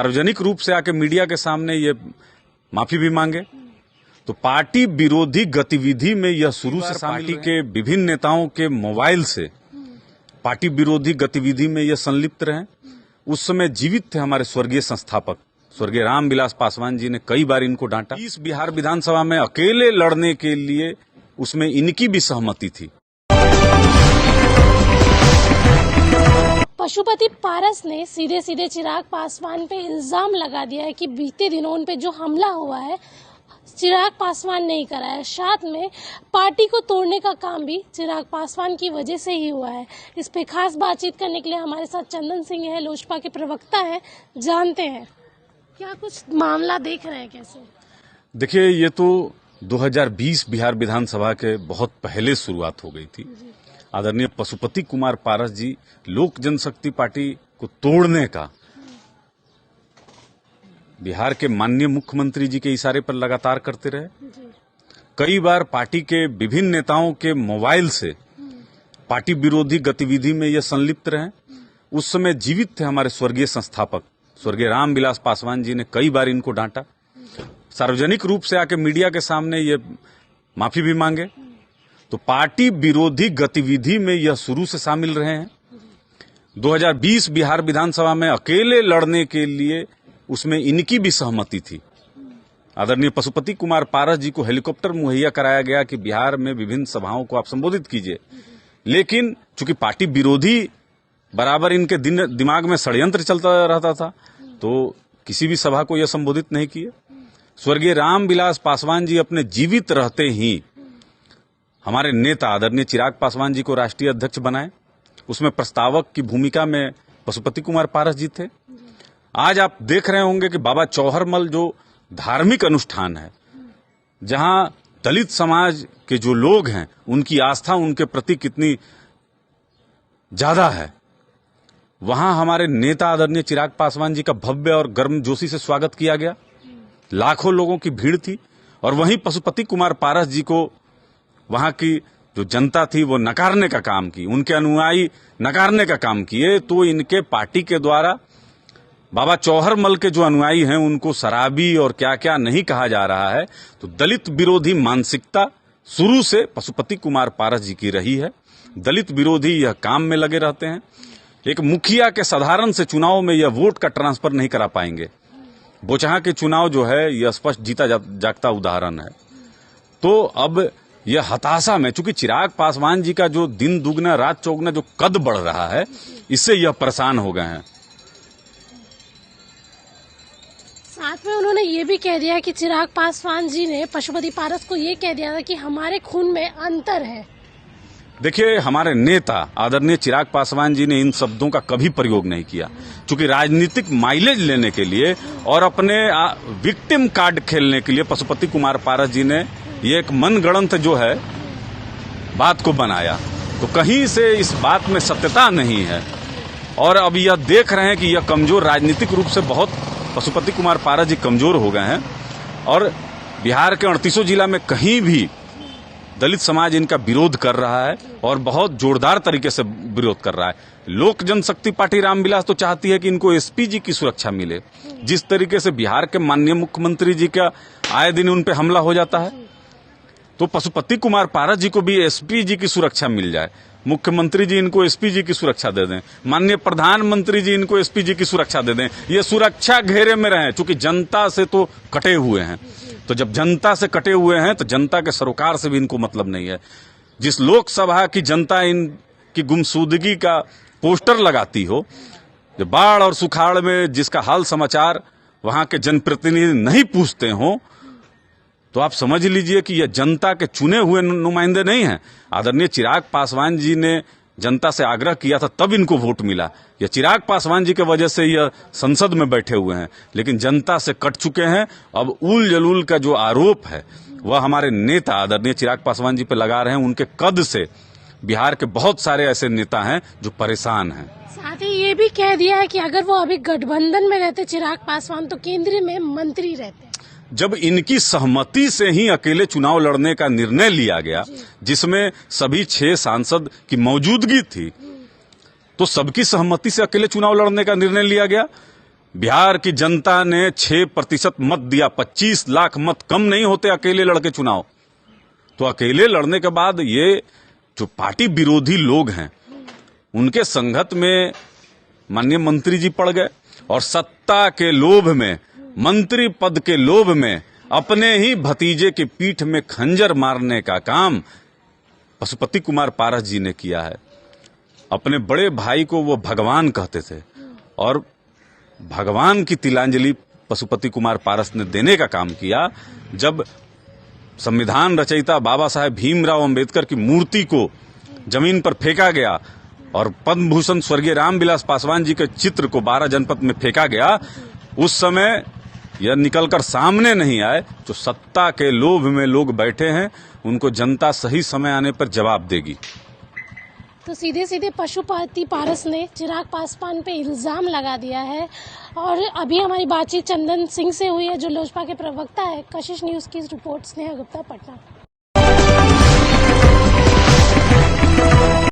सार्वजनिक रूप से आके मीडिया के सामने ये माफी भी मांगे। तो पार्टी विरोधी गतिविधि में यह शुरू से पार्टी के विभिन्न नेताओं के मोबाइल से पार्टी विरोधी गतिविधि में यह संलिप्त रहे। उस समय जीवित थे हमारे स्वर्गीय संस्थापक स्वर्गीय रामविलास पासवान जी ने कई बार इनको डांटा। इस बिहार विधानसभा में अकेले लड़ने के लिए उसमें इनकी भी सहमति थी। पशुपति पारस ने सीधे सीधे चिराग पासवान पे इल्जाम लगा दिया है कि बीते दिनों उन पे जो हमला हुआ है चिराग पासवान नहीं करा है। साथ में पार्टी को तोड़ने का काम भी चिराग पासवान की वजह से ही हुआ है। इस पे खास बातचीत करने के लिए हमारे साथ चंदन सिंह है, लोजपा के प्रवक्ता है। जानते हैं क्या कुछ मामला देख रहे हैं कैसे? देखिए, ये तो 2020 बिहार विधानसभा के बहुत पहले शुरुआत हो गई थी। आदरणीय पशुपति कुमार पारस जी लोक जनशक्ति पार्टी को तोड़ने का बिहार के माननीय मुख्यमंत्री जी के इशारे पर लगातार करते रहे। कई बार पार्टी के विभिन्न नेताओं के मोबाइल से पार्टी विरोधी गतिविधि में यह संलिप्त रहे। उस समय जीवित थे हमारे स्वर्गीय संस्थापक स्वर्गीय रामविलास पासवान जी ने कई बार इनको डांटा। सार्वजनिक रूप से आके मीडिया के सामने ये माफी भी मांगे। तो पार्टी विरोधी गतिविधि में यह शुरू से शामिल रहे हैं। 2020 बिहार विधानसभा में अकेले लड़ने के लिए उसमें इनकी भी सहमति थी। आदरणीय पशुपति कुमार पारस जी को हेलीकॉप्टर मुहैया कराया गया कि बिहार में विभिन्न सभाओं को आप संबोधित कीजिए, लेकिन चूंकि पार्टी विरोधी बराबर इनके दिमाग में षड्यंत्र चलता रहता था तो किसी भी सभा को यह संबोधित नहीं किए। स्वर्गीय रामविलास पासवान जी अपने जीवित रहते ही हमारे नेता आदरणीय चिराग पासवान जी को राष्ट्रीय अध्यक्ष बनाए। उसमें प्रस्तावक की भूमिका में पशुपति कुमार पारस जी थे। आज आप देख रहे होंगे कि बाबा चौहरमल जो धार्मिक अनुष्ठान है, जहां दलित समाज के जो लोग हैं उनकी आस्था उनके प्रति कितनी ज्यादा है, वहां हमारे नेता आदरणीय चिराग पासवान जी का भव्य और गर्मजोशी से स्वागत किया गया। लाखों लोगों की भीड़ थी और वहीं पशुपति कुमार पारस जी को वहां की जो जनता थी वो नकारने का काम की, उनके अनुयायी नकारने का काम किए। तो इनके पार्टी के द्वारा बाबा चौहरमल के जो अनुयायी हैं उनको शराबी और क्या क्या नहीं कहा जा रहा है। तो दलित विरोधी मानसिकता शुरू से पशुपति कुमार पारस जी की रही है। दलित विरोधी यह काम में लगे रहते हैं। एक मुखिया के साधारण से चुनाव में यह वोट का ट्रांसफर नहीं करा पाएंगे। बोचहा के चुनाव जो है यह स्पष्ट जीता जागता उदाहरण है। तो अब यह हताशा में, चूंकि चिराग पासवान जी का जो दिन दुगना रात चौगुना जो कद बढ़ रहा है, इससे यह परेशान हो गए हैं। साथ में उन्होंने ये भी कह दिया कि चिराग पासवान जी ने पशुपति पारस को ये कह दिया था कि हमारे खून में अंतर है। देखिए, हमारे नेता आदरणीय चिराग पासवान जी ने इन शब्दों का कभी प्रयोग नहीं किया। चूंकि राजनीतिक माइलेज लेने के लिए और अपने विक्टिम कार्ड खेलने के लिए पशुपति कुमार पारस जी ने ये एक मनगढ़ंत जो है बात को बनाया। तो कहीं से इस बात में सत्यता नहीं है और अब यह देख रहे हैं कि यह कमजोर, राजनीतिक रूप से बहुत पशुपति कुमार पारस जी कमजोर हो गए हैं और बिहार के 38 जिला में कहीं भी दलित समाज इनका विरोध कर रहा है और बहुत जोरदार तरीके से विरोध कर रहा है। लोक जनशक्ति पार्टी रामविलास तो चाहती है कि इनको एसपी जी की सुरक्षा मिले। जिस तरीके से बिहार के माननीय मुख्यमंत्री जी का आए दिन उन पे हमला हो जाता है, तो पशुपति कुमार पारस जी को भी एसपी जी की सुरक्षा मिल जाए। मुख्यमंत्री जी इनको एसपी जी की सुरक्षा दे दें, माननीय प्रधानमंत्री जी इनको एसपी जी की सुरक्षा दे दें। ये सुरक्षा घेरे में रहें, चूंकि जनता से तो कटे हुए हैं। तो जब जनता से कटे हुए हैं तो जनता के सरोकार से भी इनको मतलब नहीं है। जिस लोकसभा की जनता इनकी गुमशुदगी का पोस्टर लगाती हो, जो बाढ़ और सुखाड़ में जिसका हाल समाचार वहां के जनप्रतिनिधि नहीं पूछते हो, तो आप समझ लीजिए कि यह जनता के चुने हुए नुमाइंदे नहीं हैं। आदरणीय चिराग पासवान जी ने जनता से आग्रह किया था तब इनको वोट मिला। यह चिराग पासवान जी के वजह से यह संसद में बैठे हुए हैं, लेकिन जनता से कट चुके हैं। अब उल जलूल का जो आरोप है वह हमारे नेता आदरणीय चिराग पासवान जी पे लगा रहे हैं। उनके कद से बिहार के बहुत सारे ऐसे नेता हैं जो परेशान हैं। साथ ही ये भी कह दिया है कि अगर वो अभी गठबंधन में रहते चिराग पासवान तो केंद्र में मंत्री रहते। जब इनकी सहमति से ही अकेले चुनाव लड़ने का निर्णय लिया गया, जिसमें सभी 6 सांसद की मौजूदगी थी, तो सबकी सहमति से अकेले चुनाव लड़ने का निर्णय लिया गया। बिहार की जनता ने 6% मत दिया, 25 लाख मत कम नहीं होते अकेले लड़के चुनाव। तो अकेले लड़ने के बाद ये जो पार्टी विरोधी लोग हैं उनके संगत में माननीय मंत्री जी पड़ गए और सत्ता के लोभ में, मंत्री पद के लोभ में अपने ही भतीजे की पीठ में खंजर मारने का काम पशुपति कुमार पारस जी ने किया है। अपने बड़े भाई को वो भगवान कहते थे और भगवान की तिलांजलि पशुपति कुमार पारस ने देने का काम किया जब संविधान रचयिता बाबा साहेब भीमराव अंबेडकर की मूर्ति को जमीन पर फेंका गया और पद्म भूषण स्वर्गीय रामविलास पासवान जी के चित्र को 12 जनपद में फेंका गया। उस समय यह निकलकर सामने नहीं आए। जो सत्ता के लोभ में लोग बैठे हैं उनको जनता सही समय आने पर जवाब देगी। तो सीधे सीधे पशुपति पारस ने चिराग पासवान पे इल्जाम लगा दिया है। और अभी हमारी बातचीत चंदन सिंह से हुई है जो लोजपा के प्रवक्ता है। कशिश न्यूज की रिपोर्ट, स्नेहा गुप्ता, पटना।